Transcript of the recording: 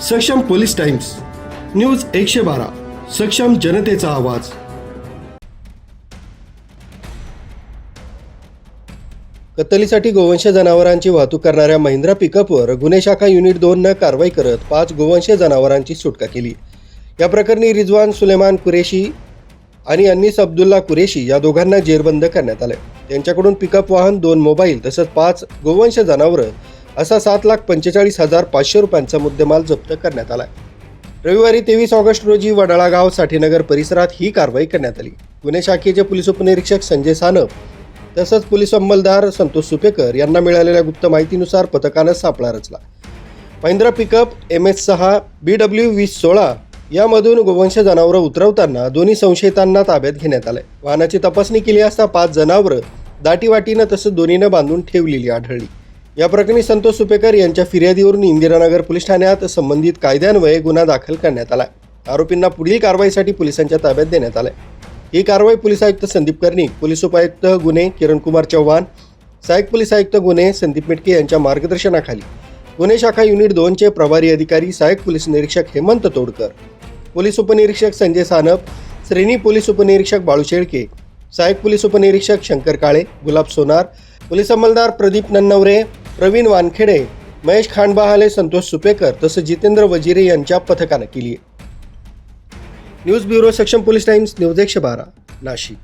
सक्षम police times news 112 सक्षम जनतेचा आवाज। कत्तलीसाठी गोवंश जनावरांची वाहतूक करणाऱ्या महिंद्रा पिकअपवर गुन्हे शाखा युनिट 2 न कारवाई करत 5 गोवंश जनावरांची सुटका केली। या प्रकरणी रिजवान सुलेमान कुरेशी आणि अन्नीस अब्दुल्ला कुरेशी या दोघांना जेरबंद करण्यात आले। त्यांच्याकडून पिकअप वाहन, 2 मोबाईल तसंच 5 गोवंश जनावरं असा 7,45,500 रुपयांचा मुद्देमाल जप्त करण्यात आला। रविवारी 23 ऑगस्ट रोजी वडाळा गाव साठीनगर परिसरात ही कारवाई करण्यात आली। गुन्हे शाखेचे पोलीस उपनिरीक्षक संजय सानप तसंच पोलीस अंमलदार संतोष सुपेकर यांना मिळालेल्या गुप्त माहितीनुसार पथकानं सापळा रचला। महिंद्रा पिकअप MS6 BW 2016 यामधून गोवंश जनावरं उतरवताना दोन्ही संशयितांना ताब्यात घेण्यात आले। वाहनाची तपासणी केली असता 5 जनावरं दाटीवाटीनं तसंच दोन्हीनं बांधून ठेवलेली आढळली। या प्रकरणी संतोष सुपेकर यांच्या फिर्यादीवरून इंदिरानगर पोलीस ठाण्यात संबंधित कायद्यान्वये गुन्हा दाखल करण्यात आला। आरोपींना पुढील कारवाईसाठी पोलिसांच्या ताब्यात देण्यात आले। ही कारवाई पोलीस आयुक्त संदीप कर्णिक, पोलीस उपायुक्त गुन्हे किरण कुमार चव्हाण, सहाय्यक पोलीस आयुक्त गुन्हे संदीप मिटके यांच्या मार्गदर्शनाखाली गुन्हे शाखा युनिट 2 चे प्रभारी अधिकारी सहाय्यक पोलीस निरीक्षक हेमंत तोडकर, पोलीस उपनिरीक्षक संजय सानप, श्रेणी पोलीस उपनिरीक्षक बाळू शेळके, सहाय्यक पोलीस उपनिरीक्षक शंकर काळे, गुलाब सोनार, पोलीस अंमलदार प्रदीप नन्नवरे, प्रवीण वानखेडे, महेश खांडबहाले, संतोष सुपेकर तसंच जितेंद्र वजिरे यांच्या पथकानं केली। न्यूज ब्युरो सक्षम पोलीस टाइम्स न्यूज 112 नाशिक।